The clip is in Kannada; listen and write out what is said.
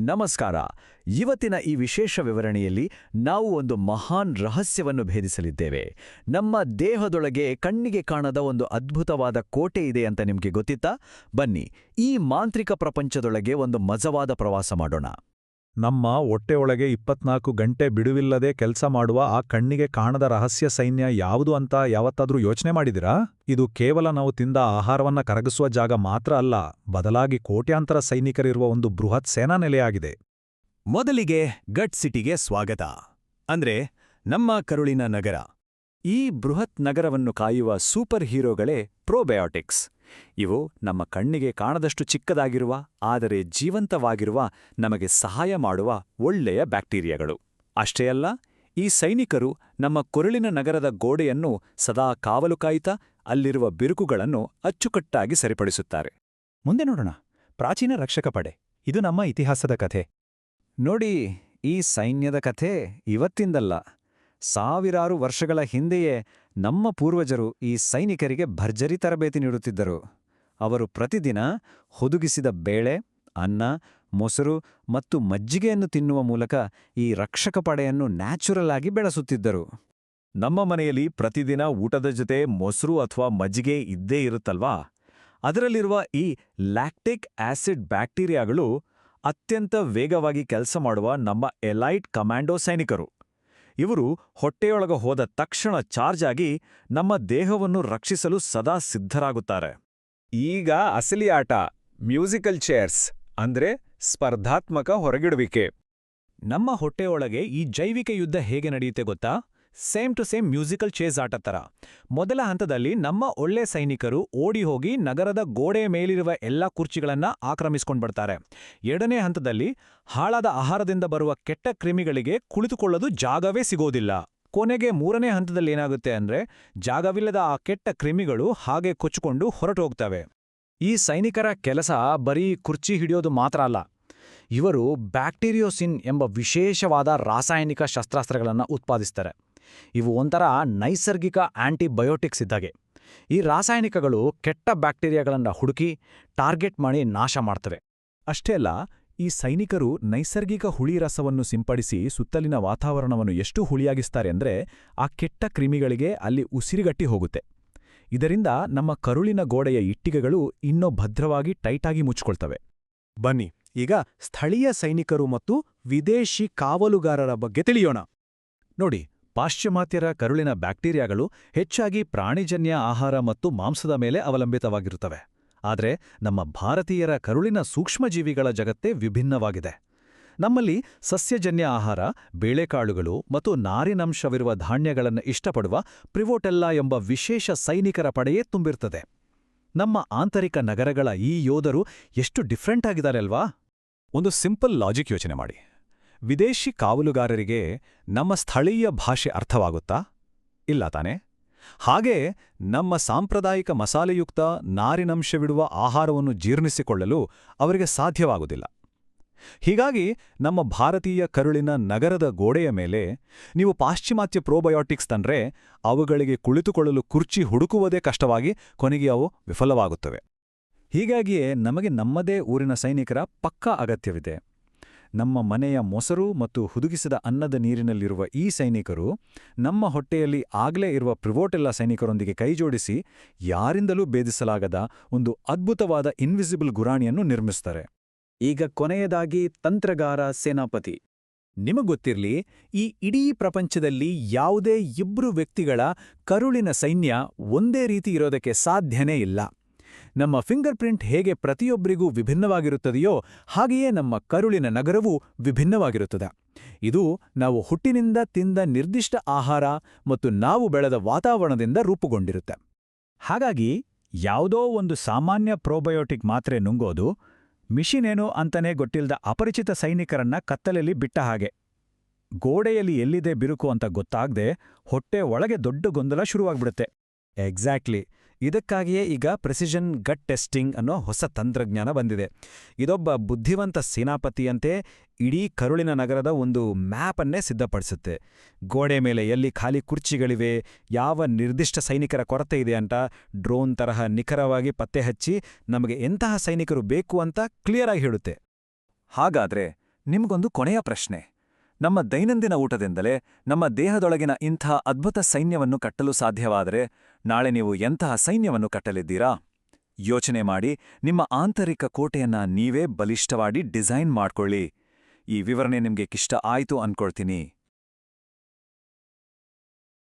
ನಮಸ್ಕಾರ. ಇವತ್ತಿನ ಈ ವಿಶೇಷ ವಿವರಣೆಯಲ್ಲಿ ನಾವು ಒಂದು ಮಹಾನ್ ರಹಸ್ಯವನ್ನು ಭೇದಿಸಲಿದ್ದೇವೆ. ನಮ್ಮ ದೇಹದೊಳಗೆ ಕಣ್ಣಿಗೆ ಕಾಣದ ಒಂದು ಅದ್ಭುತವಾದ ಕೋಟೆ ಇದೆ ಅಂತ ನಿಮಗೆ ಗೊತ್ತಿತ್ತಾ? ಬನ್ನಿ, ಈ ಮಾಂತ್ರಿಕ ಪ್ರಪಂಚದೊಳಗೆ ಒಂದು ಮಜವಾದ ಪ್ರವಾಸ ಮಾಡೋಣ. ನಮ್ಮ ಹೊಟ್ಟೆಯೊಳಗೆ 24 ಗಂಟೆ ಬಿಡುವಿಲ್ಲದೆ ಕೆಲಸ ಮಾಡುವ ಆ ಕಣ್ಣಿಗೆ ಕಾಣದ ರಹಸ್ಯ ಸೈನ್ಯ ಯಾವುದು ಅಂತ ಯಾವತ್ತಾದ್ರೂ ಯೋಚನೆ ಮಾಡಿದಿರಾ? ಇದು ಕೇವಲ ನಾವು ತಿಂದ ಆಹಾರವನ್ನ ಕರಗಿಸುವ ಜಾಗ ಮಾತ್ರ ಅಲ್ಲ, ಬದಲಾಗಿ ಕೋಟ್ಯಾಂತರ ಸೈನಿಕರಿರುವ ಒಂದು ಬೃಹತ್ ಸೇನಾ ನೆಲೆಯಾಗಿದೆ. ಮೊದಲಿಗೆ ಗಟ್ ಸಿಟಿಗೆ ಸ್ವಾಗತ. ಅಂದ್ರೆ ನಮ್ಮ ಕರುಳಿನ ನಗರ. ಈ ಬೃಹತ್ ನಗರವನ್ನು ಕಾಯುವ ಸೂಪರ್ ಹೀರೋಗಳೇ ಪ್ರೋಬಯೋಟಿಕ್ಸ್. ಇವು ನಮ್ಮ ಕಣ್ಣಿಗೆ ಕಾಣದಷ್ಟು ಚಿಕ್ಕದಾಗಿರುವ ಆದರೆ ಜೀವಂತವಾಗಿರುವ ನಮಗೆ ಸಹಾಯ ಮಾಡುವ ಒಳ್ಳೆಯ ಬ್ಯಾಕ್ಟೀರಿಯಾಗಳು. ಅಷ್ಟೇ ಅಲ್ಲ, ಈ ಸೈನಿಕರು ನಮ್ಮ ಕೊರಳಿನ ನಗರದ ಗೋಡೆಯನ್ನು ಸದಾ ಕಾವಲು ಕಾಯುತ್ತಾ ಅಲ್ಲಿರುವ ಬಿರುಕುಗಳನ್ನು ಅಚ್ಚುಕಟ್ಟಾಗಿ ಸರಿಪಡಿಸುತ್ತಾರೆ. ಮುಂದೆ ನೋಡೋಣ, ಪ್ರಾಚೀನ ರಕ್ಷಕ ಪಡೆ. ಇದು ನಮ್ಮ ಇತಿಹಾಸದ ಕಥೆ. ನೋಡಿ, ಈ ಸೈನ್ಯದ ಕಥೆ ಇವತ್ತಿಂದಲ್ಲ. ಸಾವಿರಾರು ವರ್ಷಗಳ ಹಿಂದೆಯೇ ನಮ್ಮ ಪೂರ್ವಜರು ಈ ಸೈನಿಕರಿಗೆ ಭರ್ಜರಿ ತರಬೇತಿ ನೀಡುತ್ತಿದ್ದರು. ಅವರು ಪ್ರತಿದಿನ ಹುದುಗಿಸಿದ ಬೇಳೆ, ಅನ್ನ, ಮೊಸರು ಮತ್ತು ಮಜ್ಜಿಗೆಯನ್ನು ತಿನ್ನುವ ಮೂಲಕ ಈ ರಕ್ಷಕ ಪಡೆಯನ್ನು ನ್ಯಾಚುರಲ್ ಆಗಿ ಬೆಳೆಸುತ್ತಿದ್ದರು. ನಮ್ಮ ಮನೆಯಲ್ಲಿ ಪ್ರತಿದಿನ ಊಟದ ಜೊತೆ ಮೊಸರು ಅಥವಾ ಮಜ್ಜಿಗೆ ಇದ್ದೇ ಇರುತ್ತಲ್ವಾ? ಅದರಲ್ಲಿರುವ ಈ ಲ್ಯಾಕ್ಟಿಕ್ ಆಸಿಡ್ ಬ್ಯಾಕ್ಟೀರಿಯಾಗಳು ಅತ್ಯಂತ ವೇಗವಾಗಿ ಕೆಲಸ ಮಾಡುವ ನಮ್ಮ ಎಲೈಟ್ ಕಮಾಂಡೋ ಸೈನಿಕರು. ಇವರು ಹೊಟ್ಟೆಯೊಳಗ ಹೋದ ತಕ್ಷಣ ಚಾರ್ಜ್ ಆಗಿ ನಮ್ಮ ದೇಹವನ್ನು ರಕ್ಷಿಸಲು ಸದಾ ಸಿದ್ಧರಾಗುತ್ತಾರೆ. ಈಗ ಅಸಲಿ ಆಟ, ಮ್ಯೂಸಿಕಲ್ ಚೇರ್ಸ್, ಅಂದ್ರೆ ಸ್ಪರ್ಧಾತ್ಮಕ ಹೊರಗಿಡುವಿಕೆ. ನಮ್ಮ ಹೊಟ್ಟೆಯೊಳಗೆ ಈ ಜೈವಿಕ ಯುದ್ಧ ಹೇಗೆ ನಡೆಯುತ್ತೆ ಗೊತ್ತಾ? ಸೇಮ್ ಟು ಸೇಮ್ ಮ್ಯೂಸಿಕಲ್ ಚೇಸ್ ಆಟ ಥರ. ಮೊದಲ ಹಂತದಲ್ಲಿ ನಮ್ಮ ಒಳ್ಳೆ ಸೈನಿಕರು ಓಡಿ ಹೋಗಿ ನಗರದ ಗೋಡೆಯ ಮೇಲಿರುವ ಎಲ್ಲಾ ಕುರ್ಚಿಗಳನ್ನ ಆಕ್ರಮಿಸ್ಕೊಂಡ್ಬಿಡ್ತಾರೆ. ಎರಡನೇ ಹಂತದಲ್ಲಿ ಹಾಳಾದ ಆಹಾರದಿಂದ ಬರುವ ಕೆಟ್ಟ ಕ್ರಿಮಿಗಳಿಗೆ ಕುಳಿತುಕೊಳ್ಳೋದು ಜಾಗವೇ ಸಿಗೋದಿಲ್ಲ. ಕೊನೆಗೆ ಮೂರನೇ ಹಂತದಲ್ಲಿ ಏನಾಗುತ್ತೆ ಅಂದ್ರೆ, ಜಾಗವಿಲ್ಲದ ಆ ಕೆಟ್ಟ ಕ್ರಿಮಿಗಳು ಹಾಗೆ ಕೊಚ್ಚಿಕೊಂಡು ಹೊರಟೋಗ್ತವೆ. ಈ ಸೈನಿಕರ ಕೆಲಸ ಬರೀ ಕುರ್ಚಿ ಹಿಡಿಯೋದು ಮಾತ್ರ ಅಲ್ಲ. ಇವರು ಬ್ಯಾಕ್ಟೀರಿಯೋಸಿನ್ ಎಂಬ ವಿಶೇಷವಾದ ರಾಸಾಯನಿಕ ಶಸ್ತ್ರಾಸ್ತ್ರಗಳನ್ನು ಉತ್ಪಾದಿಸ್ತಾರೆ. ಇವು ಒಂಥರ ನೈಸರ್ಗಿಕ ಆಂಟಿಬಯೋಟಿಕ್ಸ್ ಇದ್ದಾಗೆ. ಈ ರಾಸಾಯನಿಕಗಳು ಕೆಟ್ಟ ಬ್ಯಾಕ್ಟೀರಿಯಾಗಳನ್ನು ಹುಡುಕಿ ಟಾರ್ಗೆಟ್ ಮಾಡಿ ನಾಶ ಮಾಡ್ತವೆ. ಅಷ್ಟೇ ಅಲ್ಲ, ಈ ಸೈನಿಕರು ನೈಸರ್ಗಿಕ ಹುಳಿ ರಸವನ್ನು ಸಿಂಪಡಿಸಿ ಸುತ್ತಲಿನ ವಾತಾವರಣವನ್ನು ಎಷ್ಟು ಹುಳಿಯಾಗಿಸ್ತಾರೆ ಅಂದ್ರೆ, ಆ ಕೆಟ್ಟ ಕ್ರಿಮಿಗಳಿಗೆ ಅಲ್ಲಿ ಉಸಿರುಗಟ್ಟಿ ಹೋಗುತ್ತೆ. ಇದರಿಂದ ನಮ್ಮ ಕರುಳಿನ ಗೋಡೆಯ ಇಟ್ಟಿಗೆಗಳು ಇನ್ನೂ ಭದ್ರವಾಗಿ ಟೈಟಾಗಿ ಮುಚ್ಕೊಳ್ತವೆ. ಬನ್ನಿ, ಈಗ ಸ್ಥಳೀಯ ಸೈನಿಕರು ಮತ್ತು ವಿದೇಶಿ ಕಾವಲುಗಾರರ ಬಗ್ಗೆ ತಿಳಿಯೋಣ. ನೋಡಿ, ಪಾಶ್ಚಿಮಾತ್ಯರ ಕರುಳಿನ ಬ್ಯಾಕ್ಟೀರಿಯಾಗಳು ಹೆಚ್ಚಾಗಿ ಪ್ರಾಣಿಜನ್ಯ ಆಹಾರ ಮತ್ತು ಮಾಂಸದ ಮೇಲೆ ಅವಲಂಬಿತವಾಗಿರುತ್ತವೆ. ಆದರೆ ನಮ್ಮ ಭಾರತೀಯರ ಕರುಳಿನ ಸೂಕ್ಷ್ಮಜೀವಿಗಳ ಜಗತ್ತೇ ವಿಭಿನ್ನವಾಗಿದೆ. ನಮ್ಮಲ್ಲಿ ಸಸ್ಯಜನ್ಯ ಆಹಾರ, ಬೇಳೆಕಾಳುಗಳು ಮತ್ತು ನಾರಿನಂಶವಿರುವ ಧಾನ್ಯಗಳನ್ನು ಇಷ್ಟಪಡುವ ಪ್ರಿವೋಟೆಲ್ಲಾ ಎಂಬ ವಿಶೇಷ ಸೈನಿಕರ ಪಡೆಯೇ ತುಂಬಿರ್ತದೆ. ನಮ್ಮ ಆಂತರಿಕ ನಗರಗಳ ಈ ಯೋಧರು ಎಷ್ಟು ಡಿಫ್ರೆಂಟ್ ಆಗಿದ್ದಾರೆ ಅಲ್ವಾ? ಒಂದು ಸಿಂಪಲ್ ಲಾಜಿಕ್ ಯೋಚನೆ ಮಾಡಿ. ವಿದೇಶಿ ಕಾವಲುಗಾರರಿಗೆ ನಮ್ಮ ಸ್ಥಳೀಯ ಭಾಷೆ ಅರ್ಥವಾಗುತ್ತಾ? ಇಲ್ಲ ತಾನೆ? ಹಾಗೇ ನಮ್ಮ ಸಾಂಪ್ರದಾಯಿಕ ಮಸಾಲೆಯುಕ್ತ ನಾರಿನಂಶವಿಡುವ ಆಹಾರವನ್ನು ಜೀರ್ಣಿಸಿಕೊಳ್ಳಲು ಅವರಿಗೆ ಸಾಧ್ಯವಾಗುವುದಿಲ್ಲ. ಹೀಗಾಗಿ ನಮ್ಮ ಭಾರತೀಯ ಕರುಳಿನ ನಗರದ ಗೋಡೆಯ ಮೇಲೆ ನೀವು ಪಾಶ್ಚಿಮಾತ್ಯ ಪ್ರೋಬಯೋಟಿಕ್ಸ್ ತಂದ್ರೆ ಅವುಗಳಿಗೆ ಕುಳಿತುಕೊಳ್ಳಲು ಕುರ್ಚಿ ಹುಡುಕುವುದೇ ಕಷ್ಟವಾಗಿ ಕೊನೆಗೆ ಅವು ವಿಫಲವಾಗುತ್ತವೆ. ಹೀಗಾಗಿಯೇ ನಮಗೆ ನಮ್ಮದೇ ಊರಿನ ಸೈನಿಕರ ಪಕ್ಕಾ ಅಗತ್ಯವಿದೆ. ನಮ್ಮ ಮನೆಯ ಮೊಸರು ಮತ್ತು ಹುದುಗಿಸಿದ ಅನ್ನದ ನೀರಿನಲ್ಲಿರುವ ಈ ಸೈನಿಕರು ನಮ್ಮ ಹೊಟ್ಟೆಯಲ್ಲಿ ಆಗಲೇ ಇರುವ ಪ್ರಿವೋಟೆಲ್ಲಾ ಸೈನಿಕರೊಂದಿಗೆ ಕೈಜೋಡಿಸಿ ಯಾರಿಂದಲೂ ಭೇದಿಸಲಾಗದ ಒಂದು ಅದ್ಭುತವಾದ ಇನ್ವಿಸಿಬಲ್ ಗುರಾಣಿಯನ್ನು ನಿರ್ಮಿಸ್ತಾರೆ. ಈಗ ಕೊನೆಯದಾಗಿ ತಂತ್ರಗಾರ ಸೇನಾಪತಿ. ನಿಮಗೊತ್ತಿರ್ಲಿ, ಈ ಇಡೀ ಪ್ರಪಂಚದಲ್ಲಿ ಯಾವುದೇ ಇಬ್ರು ವ್ಯಕ್ತಿಗಳ ಕರುಳಿನ ಸೈನ್ಯ ಒಂದೇ ರೀತಿ ಇರೋದಕ್ಕೆ ಸಾಧ್ಯನೇ ಇಲ್ಲ. ನಮ್ಮ ಫಿಂಗರ್ ಪ್ರಿಂಟ್ ಹೇಗೆ ಪ್ರತಿಯೊಬ್ಬರಿಗೂ ವಿಭಿನ್ನವಾಗಿರುತ್ತದೆಯೋ ಹಾಗೆಯೇ ನಮ್ಮ ಕರುಳಿನ ನಗರವೂ ವಿಭಿನ್ನವಾಗಿರುತ್ತದೆ. ಇದು ನಾವು ಹುಟ್ಟಿನಿಂದ ತಿಂದ ನಿರ್ದಿಷ್ಟ ಆಹಾರ ಮತ್ತು ನಾವು ಬೆಳೆದ ವಾತಾವರಣದಿಂದ ರೂಪುಗೊಂಡಿರುತ್ತೆ. ಹಾಗಾಗಿ ಯಾವುದೋ ಒಂದು ಸಾಮಾನ್ಯ ಪ್ರೋಬಯೋಟಿಕ್ ಮಾತ್ರೆ ನುಂಗೋದು ಮಿಷಿನೇನೋ ಅಂತಾನೆ ಗೊತ್ತಿಲ್ಲದ ಅಪರಿಚಿತ ಸೈನಿಕರನ್ನ ಕತ್ತಲಲ್ಲಿ ಬಿಟ್ಟ ಹಾಗೆ. ಗೋಡೆಯಲ್ಲಿ ಎಲ್ಲಿದೆ ಬಿರುಕು ಅಂತ ಗೊತ್ತಾಗದೆ ಹೊಟ್ಟೆ ಒಳಗೆ ದೊಡ್ಡ ಗೊಂದಲ ಶುರುವಾಗ್ಬಿಡುತ್ತೆ. ಎಕ್ಸಾಕ್ಟ್ಲಿ. ಇದಕ್ಕಾಗಿಯೇ ಈಗ ಪ್ರೆಸಿಷನ್ ಗಟ್ ಟೆಸ್ಟಿಂಗ್ ಅನ್ನೋ ಹೊಸ ತಂತ್ರಜ್ಞಾನ ಬಂದಿದೆ. ಇದೊಬ್ಬ ಬುದ್ಧಿವಂತ ಸೇನಾಪತಿಯಂತೆ ಇಡೀ ಕರುಳಿನ ನಗರದ ಒಂದು ಮ್ಯಾಪನ್ನೇ ಸಿದ್ಧಪಡಿಸುತ್ತೆ. ಗೋಡೆ ಮೇಲೆ ಎಲ್ಲಿ ಖಾಲಿ ಕುರ್ಚಿಗಳಿವೆ, ಯಾವ ನಿರ್ದಿಷ್ಟ ಸೈನಿಕರ ಕೊರತೆ ಇದೆ ಅಂತ ಡ್ರೋನ್ ತರಹ ನಿಖರವಾಗಿ ಪತ್ತೆ ಹಚ್ಚಿ ನಮಗೆ ಎಂತಹ ಸೈನಿಕರು ಬೇಕು ಅಂತ ಕ್ಲಿಯರ್ ಆಗಿ ಹೇಳುತ್ತೆ. ಹಾಗಾದ್ರೆ ನಿಮ್ಗೊಂದು ಕೊನೆಯ ಪ್ರಶ್ನೆ. ನಮ್ಮ ದೈನಂದಿನ ಊಟದಿಂದಲೇ ನಮ್ಮ ದೇಹದೊಳಗಿನ ಇಂಥ ಅದ್ಭುತ ಸೈನ್ಯವನ್ನು ಕಟ್ಟಲು ಸಾಧ್ಯವಾದರೆ ನಾಳೆ ನೀವು ಎಂತಹ ಸೈನ್ಯವನ್ನು ಕಟ್ಟಲಿದ್ದೀರಾ? ಯೋಚನೆ ಮಾಡಿ, ನಿಮ್ಮ ಆಂತರಿಕ ಕೋಟೆಯನ್ನ ನೀವೇ ಬಲಿಷ್ಠವಾಗಿ ಡಿಸೈನ್ ಮಾಡ್ಕೊಳ್ಳಿ. ಈ ವಿವರಣೆ ನಿಮ್ಗೆ ಇಷ್ಟ ಆಯ್ತು ಅನ್ಕೊಳ್ತೀನಿ.